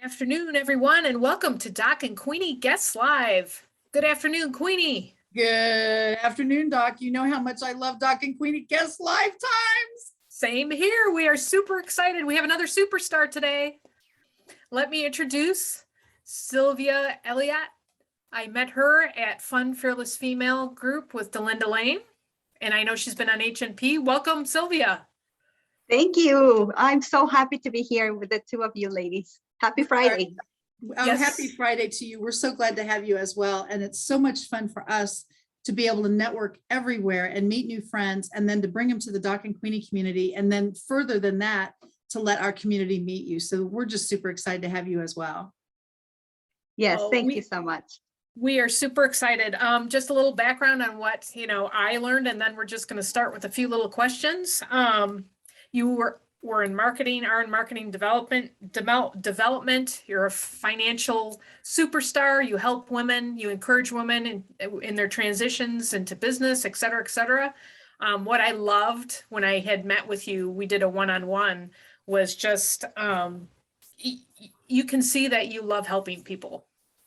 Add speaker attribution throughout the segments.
Speaker 1: Afternoon, everyone, and welcome to Doc and Queenie Guests Live. Good afternoon, Queenie.
Speaker 2: Good afternoon, Doc. You know how much I love Doc and Queenie Guest Lifetimes.
Speaker 1: Same here. We are super excited. We have another superstar today. Let me introduce Silvia Eliat. I met her at Fun Fearless Female Group with Delinda Lane, and I know she's been on HNP. Welcome, Silvia.
Speaker 3: Thank you. I'm so happy to be here with the two of you ladies. Happy Friday.
Speaker 2: Yes. Happy Friday to you. We're so glad to have you as well. And it's so much fun for us to be able to network everywhere and meet new friends, and then to bring them to the Doc and Queenie community. And then further than that, to let our community meet you. So we're just super excited to have you as well.
Speaker 3: Yes, thank you so much.
Speaker 1: We are super excited. Just a little background on what, I learned, and then we're just going to start with a few little questions. You were in marketing, are in marketing development. You're a financial superstar. You help women, you encourage women in their transitions into business, et cetera, et cetera. What I loved when I had met with you, we did a one-on-one, was just, you can see that you love helping people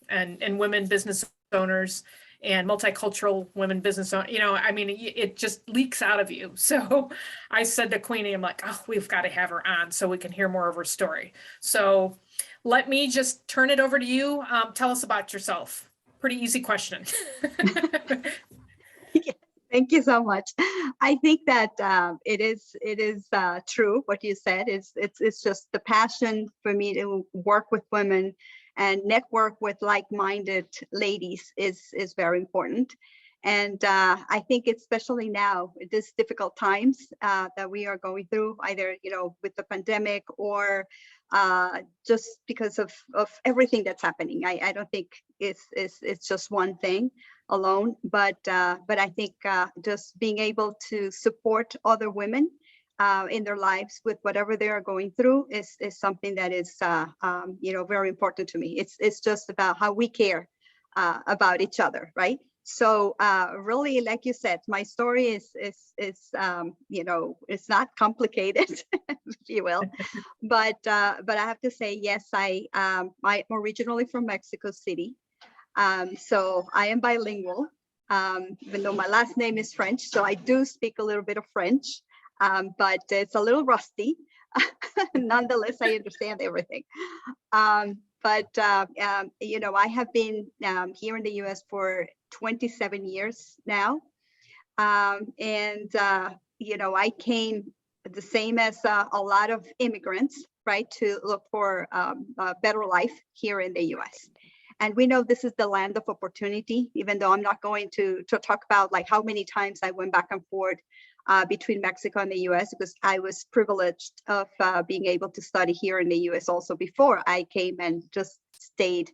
Speaker 1: and women business owners and multicultural women business owners. It just leaks out of you. So I said to Queenie, I'm like, oh, we've got to have her on so we can hear more of her story. So let me just turn it over to you. Tell us about yourself. Pretty easy question.
Speaker 3: Thank you so much. I think that it is true what you said. It's just the passion for me to work with women and network with like-minded ladies is very important. And I think especially now, this difficult times that we are going through, either with the pandemic or just because of everything that's happening. I don't think it's just one thing alone, but I think just being able to support other women in their lives with whatever they are going through is something that is very important to me. It's just about how we care about each other, right? So really, like you said, my story is it's not complicated, if you will, but I have to say, yes, I'm originally from Mexico City. So I am bilingual, even though my last name is French. So I do speak a little bit of French, but it's a little rusty. Nonetheless, I understand everything. I have been here in the US for 27 years now. I came the same as a lot of immigrants, right, to look for a better life here in the US. And we know this is the land of opportunity, even though I'm not going to talk about like how many times I went back and forth between Mexico and the US, because I was privileged of being able to study here in the US also before I came and just stayed,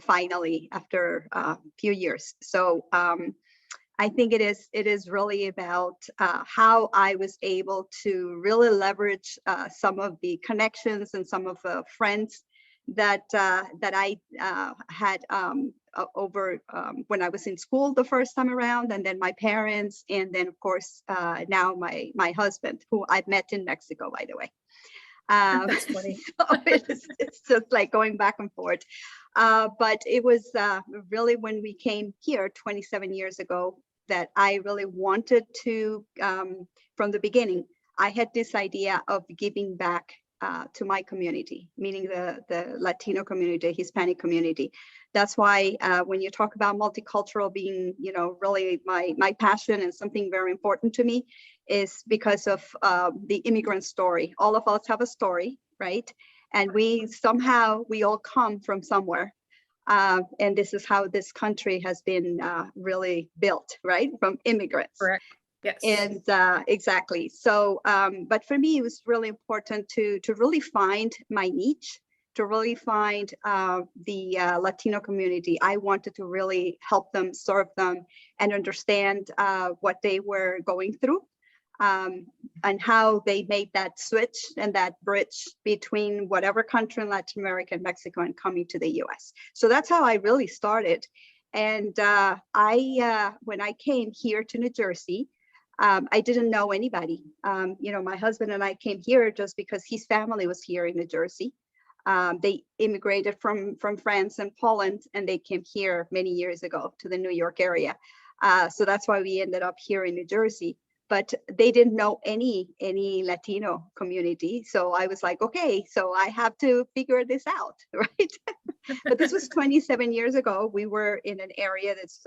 Speaker 3: finally after a few years. So I think it is really about how I was able to really leverage some of the connections and some of the friends that I had over when I was in school the first time around, and then my parents, and then of course now my husband, who I've met in Mexico, by the way.
Speaker 1: That's funny.
Speaker 3: So it's just like going back and forth. But it was really when we came here 27 years ago that I really wanted to, from the beginning, I had this idea of giving back to my community, meaning the Latino community, Hispanic community. That's why when you talk about multicultural being, really my passion and something very important to me, is because of the immigrant story. All of us have a story, right? And we all come from somewhere. And this is how this country has been really built, right? From immigrants.
Speaker 1: Correct. Yes.
Speaker 3: And exactly. So, but for me, it was really important to really find my niche, to really find the Latino community. I wanted to really help them, serve them, and understand what they were going through, and how they made that switch and that bridge between whatever country in Latin America and Mexico and coming to the US. So that's how I really started. And when I came here to New Jersey, I didn't know anybody. My husband and I came here just because his family was here in New Jersey. They immigrated from France and Poland, and they came here many years ago to the New York area. So that's why we ended up here in New Jersey. But they didn't know any Latino community. So I was like, okay, so I have to figure this out, right? But this was 27 years ago. We were in an area that's,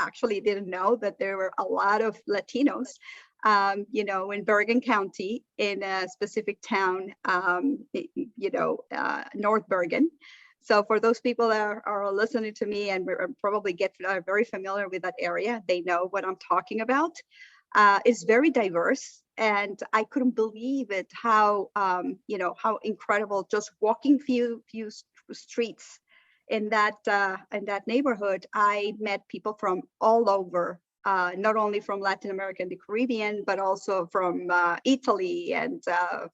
Speaker 3: actually didn't know that there were a lot of Latinos, in Bergen County, in a specific town, North Bergen. So for those people that are listening to me and probably are very familiar with that area, they know what I'm talking about. It's very diverse, and I couldn't believe it how incredible, just walking few streets in that neighborhood. I met people from all over, not only from Latin America and the Caribbean, but also from Italy and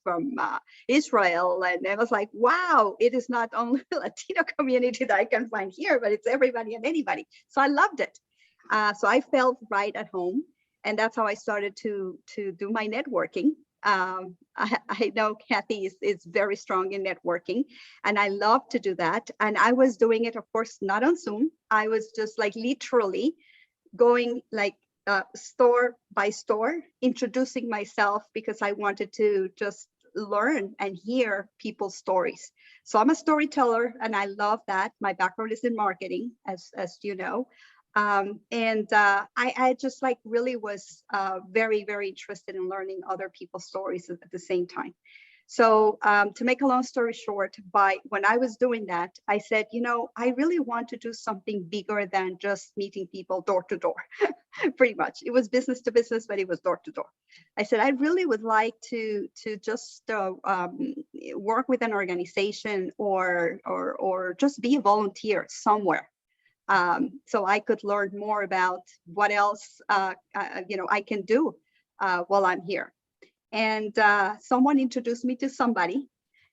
Speaker 3: from Israel. And I was like, wow, it is not only the Latino community that I can find here, but it's everybody and anybody. So I loved it. So I felt right at home. And that's how I started to do my networking. I know Kathy is very strong in networking, and I love to do that. And I was doing it, of course, not on Zoom. I was just like literally going like store by store, introducing myself, because I wanted to just learn and hear people's stories. So I'm a storyteller, and I love that. My background is in marketing, as you know. I just like really was very, very interested in learning other people's stories at the same time. So to make a long story short, when I was doing that, I said, I really want to do something bigger than just meeting people door to door. Pretty much, it was business to business, but it was door to door. I said, I really would like to just work with an organization or just be a volunteer somewhere. So I could learn more about what else I can do while I'm here. And someone introduced me to somebody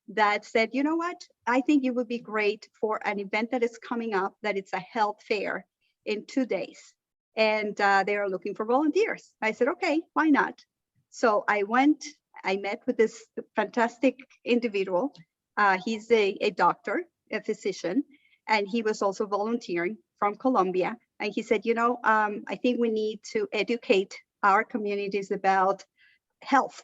Speaker 3: that said, you know what, I think it would be great for an event that is coming up, that it's a health fair in 2 days. And they are looking for volunteers. I said, okay, why not? So I went, I met with this fantastic individual. He's a doctor, a physician, and he was also volunteering from Colombia. And he said, I think we need to educate our communities about health,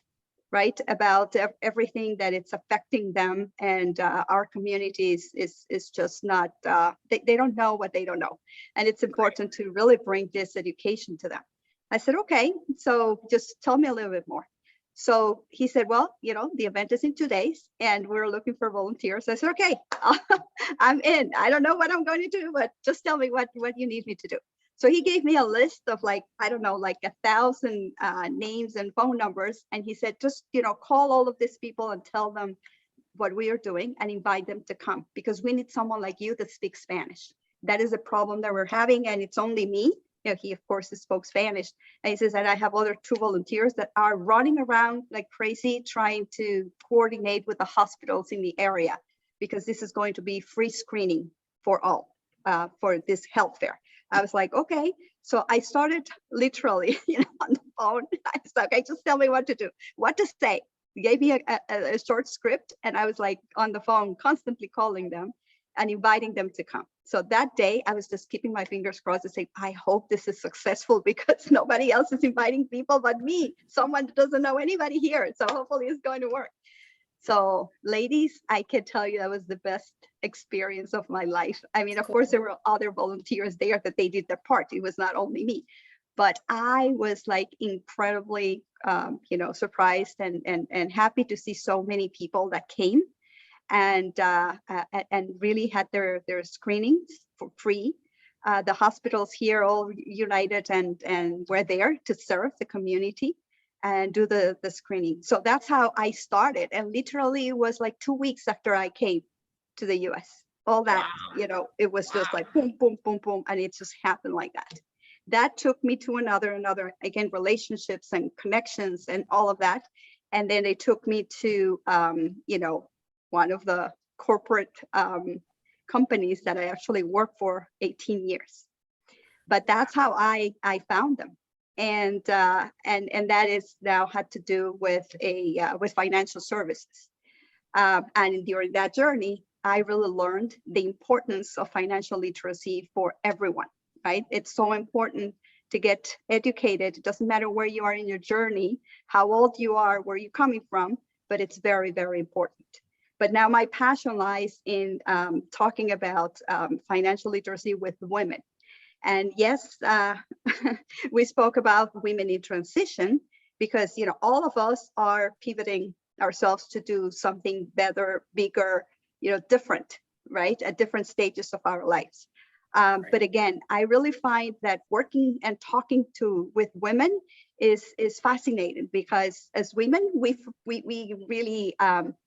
Speaker 3: right? About everything that it's affecting them. And our communities is just not, they don't know what they don't know. And it's important to really bring this education to them. I said, okay, so just tell me a little bit more. So he said, well, the event is in 2 days and we're looking for volunteers. I said, okay, I'm in. I don't know what I'm going to do, but just tell me what you need me to do. So he gave me a list of 1,000 names and phone numbers. And he said, just, call all of these people and tell them what we are doing and invite them to come, because we need someone like you that speaks Spanish. That is a problem that we're having. And it's only me. He, of course, spoke Spanish. And he says that I have other 2 volunteers that are running around like crazy, trying to coordinate with the hospitals in the area, because this is going to be free screening for all for this health fair. I was like, okay. So I started literally on the phone. I was like, okay, just tell me what to do, what to say. He gave me a short script, and I was like on the phone, constantly calling them and inviting them to come. So that day, I was just keeping my fingers crossed and saying, I hope this is successful, because nobody else is inviting people but me, someone that doesn't know anybody here. So hopefully it's going to work. So ladies, I can tell you that was the best experience of my life. I mean, of course, there were other volunteers there that they did their part. It was not only me, but I was like incredibly, surprised and happy to see so many people that came and really had their screenings for free. The hospitals here all united and were there to serve the community and do the screening. So that's how I started. And literally it was like 2 weeks after I came to the US. All that, it was just like boom, boom, boom, boom. And it just happened like that. That took me to another, again, relationships and connections and all of that. And then it took me to, one of the corporate companies that I actually worked for 18 years. But that's how I found them. And that is now had to do with with financial services. And during that journey, I really learned the importance of financial literacy for everyone, right? It's so important to get educated. It doesn't matter where you are in your journey, how old you are, where you're coming from, but it's very, very important. But now my passion lies in talking about financial literacy with women. And yes, we spoke about women in transition because, you know, all of us are pivoting ourselves to do something better, bigger, you know, different, right? At different stages of our lives. But again, I really find that working and talking with women is fascinating because as women, we really,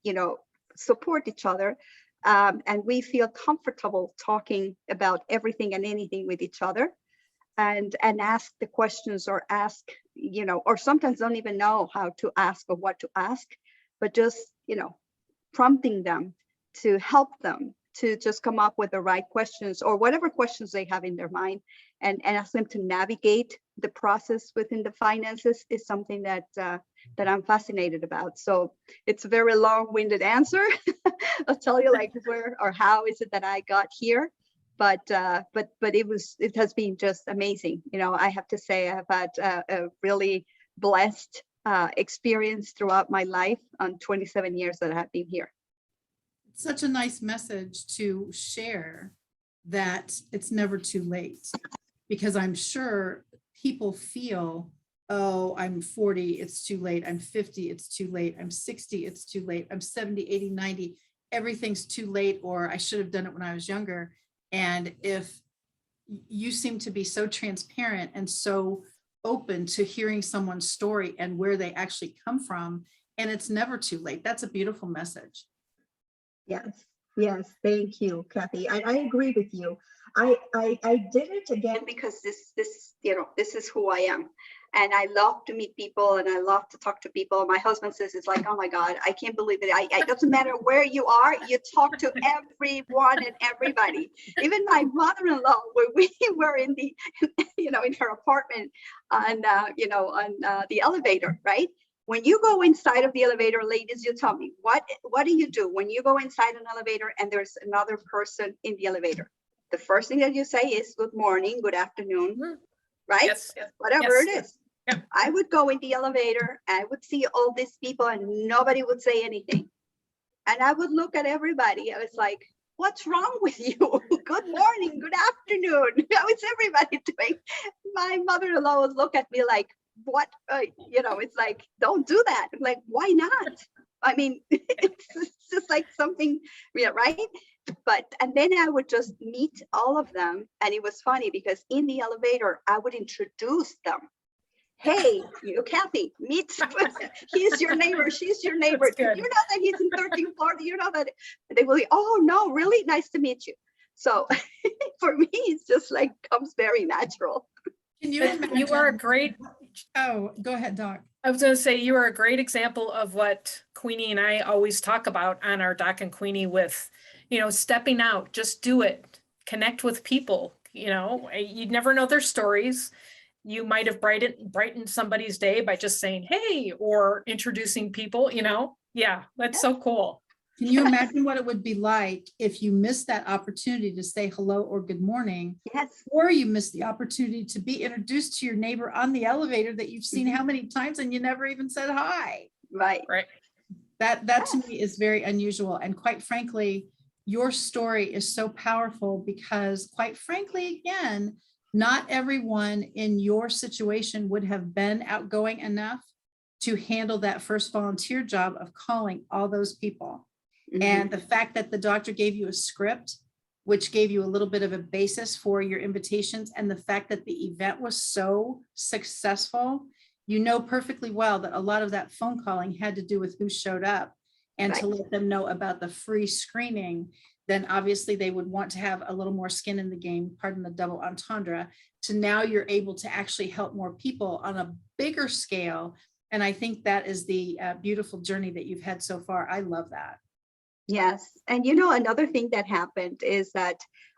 Speaker 3: you know, support each other. And we feel comfortable talking about everything and anything with each other and ask the questions or ask, you know, or sometimes don't even know how to ask or what to ask, but just, you know, prompting them to help them to just come up with the right questions or whatever questions they have in their mind and ask them to navigate the process within the finances is something that I'm fascinated about. So it's a very long-winded answer. I'll tell you like where or how is it that I got here, but it has been just amazing. You know, I have to say I've had a really blessed experience throughout my life on 27 years that I have been here.
Speaker 2: Such a nice message to share that it's never too late, because I'm sure people feel, oh, I'm 40, it's too late. I'm 50, it's too late. I'm 60, it's too late. I'm 70, 80, 90, everything's too late, or I should have done it when I was younger. And if you seem to be so transparent and so open to hearing someone's story and where they actually come from, and it's never too late. That's a beautiful message.
Speaker 3: Yes, thank you, Kathy. I agree with you. I did it again because this you know, this is who I am, and I love to meet people and I love to talk to people. My husband says it's like, oh my God, I can't believe it. It doesn't matter where you are, you talk to everyone and everybody. Even my mother-in-law, when we were in the, you know, in her apartment on, you know, on the elevator, right? When you go inside of the elevator, ladies, you tell me, what do you do when you go inside an elevator and there's another person in the elevator? The first thing that you say is good morning, good afternoon, right?
Speaker 1: Yes.
Speaker 3: Whatever
Speaker 1: Yes.
Speaker 3: it is.
Speaker 1: Yep.
Speaker 3: I would go in the elevator, I would see all these people and nobody would say anything. And I would look at everybody. I was like, what's wrong with you? Good morning, good afternoon. How is everybody doing? My mother-in-law would look at me like, what, you know, it's like, don't do that. I'm like, why not? I mean, it's just like something, yeah, right? But, and then I would just meet all of them. And it was funny because in the elevator, I would introduce them. Hey, you, Kathy, meet, he's your neighbor, she's your neighbor. You know that he's in 13th floor, you know that, they will be, oh no, really nice to meet you. So for me, it's just like comes very natural.
Speaker 2: Can you imagine?
Speaker 1: You are a great,
Speaker 2: Oh, go ahead, Doc.
Speaker 1: I was going to say, you are a great example of what Queenie and I always talk about on our Doc and Queenie with, you know, stepping out, just do it, connect with people, you know, you'd never know their stories. You might have brightened somebody's day by just saying, hey, or introducing people, you know, yeah, that's so cool.
Speaker 2: Can you imagine what it would be like if you missed that opportunity to say hello or good morning?
Speaker 3: Yes.
Speaker 2: Or you missed the opportunity to be introduced to your neighbor on the elevator that you've seen how many times and you never even said hi.
Speaker 3: Right.
Speaker 2: That to me is very unusual. And quite frankly, your story is so powerful because quite frankly, again, not everyone in your situation would have been outgoing enough to handle that first volunteer job of calling all those people. Mm-hmm. And the fact that the doctor gave you a script, which gave you a little bit of a basis for your invitations, and the fact that the event was so successful, you know perfectly well that a lot of that phone calling had to do with who showed up and to let them know about the free screening. Then obviously they would want to have a little more skin in the game, pardon the double entendre, to now you're able to actually help more people on a bigger scale. And I think that is the beautiful journey that you've had so far. I love that.
Speaker 3: Yes. And you know, another thing that happened is that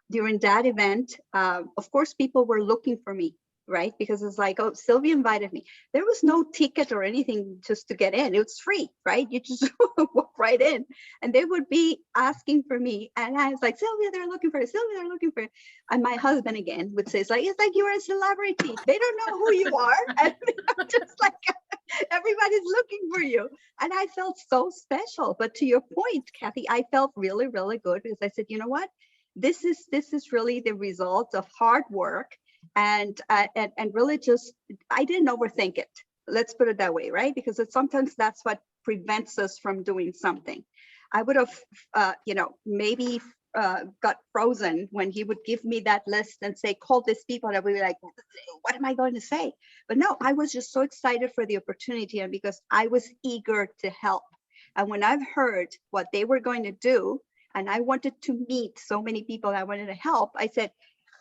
Speaker 3: during that event, of course, people were looking for me. right? Because it's like, oh, Sylvia invited me. There was no ticket or anything just to get in. It was free, right? You just walk right in, and they would be asking for me. And I was like, Sylvia, they're looking for you. Sylvia, they're looking for you. And my husband again would say, it's like you're a celebrity. They don't know who you are. And I'm just like, everybody's looking for you. And I felt so special. But to your point, Kathy, I felt really, really good because I said, you know what? This is really the result of hard work and really just, I didn't overthink it. Let's put it that way, right? Because sometimes that's what prevents us from doing something. I would have, maybe got frozen when he would give me that list and say, call these people, and I would be like, what am I going to say? But no, I was just so excited for the opportunity, and because I was eager to help. And when I've heard what they were going to do, and I wanted to meet so many people I wanted to help, I said,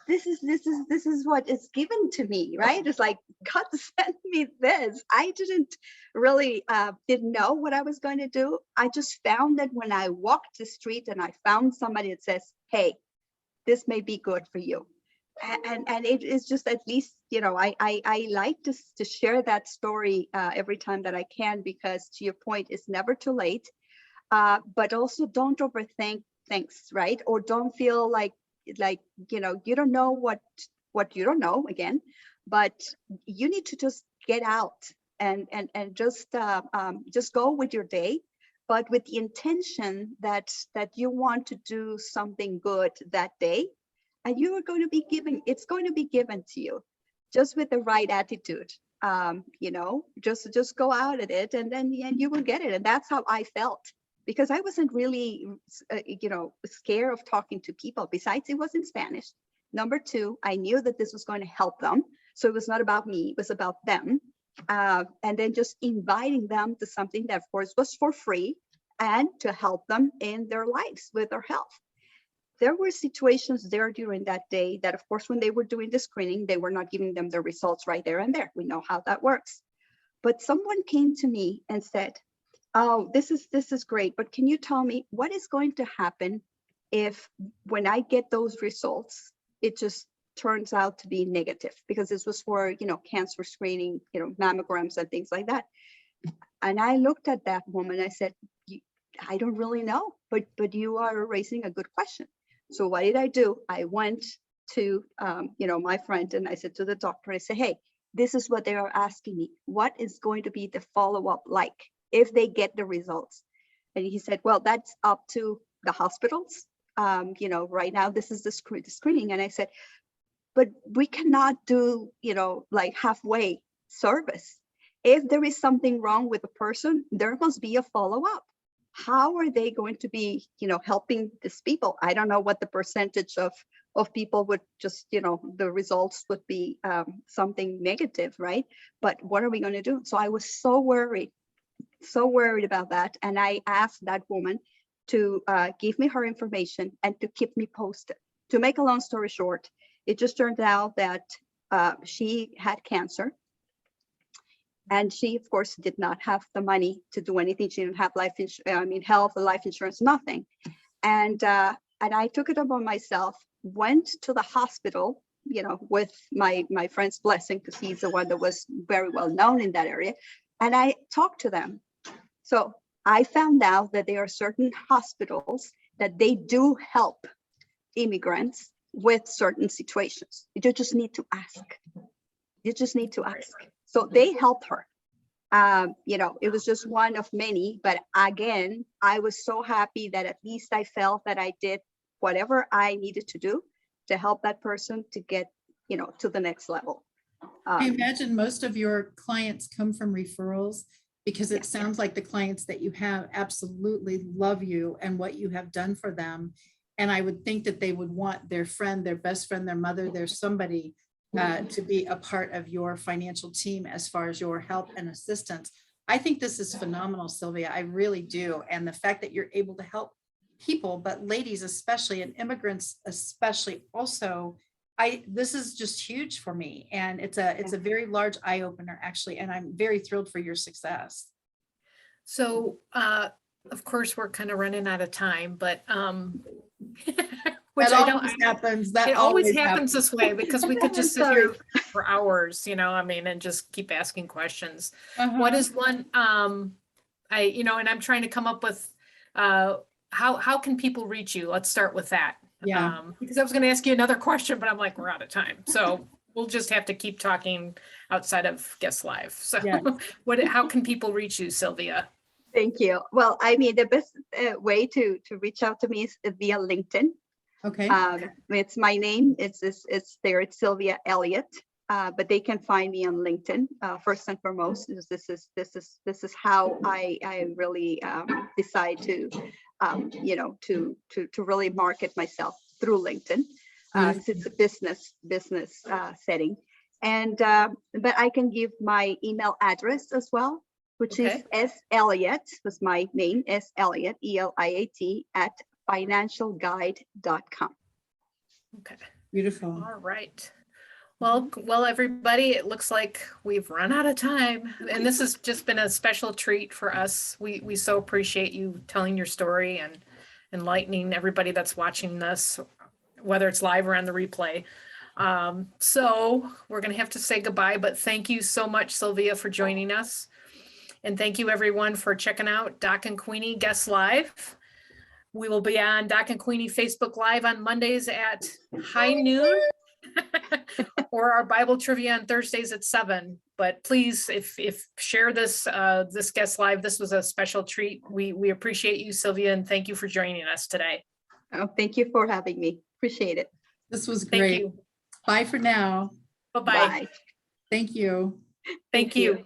Speaker 3: this is what is given to me, right? It's like, God sent me this. I didn't really didn't know what I was going to do. I just found that when I walked the street and I found somebody that says, hey, this may be good for you. And it is just, at least, I like to share that story every time that I can, because to your point, it's never too late. But also don't overthink things, right? Or don't feel like you don't know what you don't know again, but you need to just get out and just go with your day, but with the intention that you want to do something good that day, and you are going to be given, it's going to be given to you, just with the right attitude. Just go out at it, and then you will get it. And that's how I felt, because I wasn't really, scared of talking to people. Besides, it was in Spanish. Number two, I knew that this was going to help them. So it was not about me, it was about them. And then just inviting them to something that, of course, was for free and to help them in their lives with their health. There were situations there during that day that, of course, when they were doing the screening, they were not giving them the results right there and there. We know how that works. But someone came to me and said, oh, this is great, but can you tell me what is going to happen if, when I get those results, it just turns out to be negative? Because this was for, cancer screening, mammograms and things like that. And I looked at that woman, I said, I don't really know, but you are raising a good question. So what did I do? I went to, my friend, and I said to the doctor, I said, hey, this is what they are asking me. What is going to be the follow-up like if they get the results? And he said, well, that's up to the hospitals. Right now, this is the screening. And I said, but we cannot do, like halfway service. If there is something wrong with a person, there must be a follow-up. How are they going to be, helping these people? I don't know what the percentage of people would just, the results would be something negative, right? But what are we going to do? So I was so worried about that. And I asked that woman to give me her information and to keep me posted. To make a long story short, it just turned out that she had cancer. And she, of course, did not have the money to do anything. She didn't have health or life insurance, nothing. And I took it upon myself, went to the hospital, with my friend's blessing, because he's the one that was very well known in that area. And I talked to them. So I found out that there are certain hospitals that they do help immigrants with certain situations. You just need to ask. You just need to ask. So they helped her. It was just one of many, but again, I was so happy that at least I felt that I did whatever I needed to do to help that person to get, to the next level.
Speaker 2: I imagine most of your clients come from referrals, because it sounds like the clients that you have absolutely love you and what you have done for them. And I would think that they would want their friend, their best friend, their mother, their somebody to be a part of your financial team as far as your help and assistance. I think this is phenomenal, Silvia. I really do. And the fact that you're able to help people, but ladies especially, and immigrants especially also, this is just huge for me. And it's a very large eye opener, actually. And I'm very thrilled for your success.
Speaker 1: So, of course, we're kind of running out of time, but Which
Speaker 2: That
Speaker 1: I don't,
Speaker 2: always happens. That
Speaker 1: it always happens this way because we could
Speaker 3: I'm
Speaker 1: just sit
Speaker 3: sorry.
Speaker 1: here for hours, I mean, and just keep asking questions. What
Speaker 2: Uh-huh.
Speaker 1: is one, and I'm trying to come up with, how can people reach you? Let's start with that.
Speaker 2: Yeah.
Speaker 1: Because I was going to ask you another question, but I'm like, we're out of time. So we'll just have to keep talking outside of Guest Live. So
Speaker 2: Yes.
Speaker 1: how can people reach you, Silvia?
Speaker 3: Thank you. Well, I mean, the best way to reach out to me is via LinkedIn.
Speaker 2: Okay.
Speaker 3: It's my name. It's there. It's Silvia Eliat. But they can find me on LinkedIn first and foremost. This is how I really decide to to really market myself through LinkedIn. 'Cause it's a business setting, and but I can give my email address as well, which
Speaker 1: Okay.
Speaker 3: is Eliat, was my name, Eliat, ELIAT @financialguide.com.
Speaker 1: Okay.
Speaker 2: Beautiful.
Speaker 1: All right. Well, everybody, it looks like we've run out of time, and this has just been a special treat for us. We so appreciate you telling your story and enlightening everybody that's watching this, whether it's live or on the replay. So we're gonna have to say goodbye, but thank you so much, Silvia, for joining us. And thank you everyone for checking out Doc and Queenie Guest Live. We will be on Doc and Queenie Facebook Live on Mondays at high noon. Or our Bible trivia on Thursdays at 7. But please, if share this this Guest Live. This was a special treat. We appreciate you, Silvia, and thank you for joining us today.
Speaker 3: Oh, thank you for having me. Appreciate it.
Speaker 2: This was
Speaker 1: Thank
Speaker 2: great.
Speaker 1: you.
Speaker 2: Bye for now.
Speaker 1: Bye-bye.
Speaker 3: Bye.
Speaker 2: Thank you.
Speaker 1: Thank you.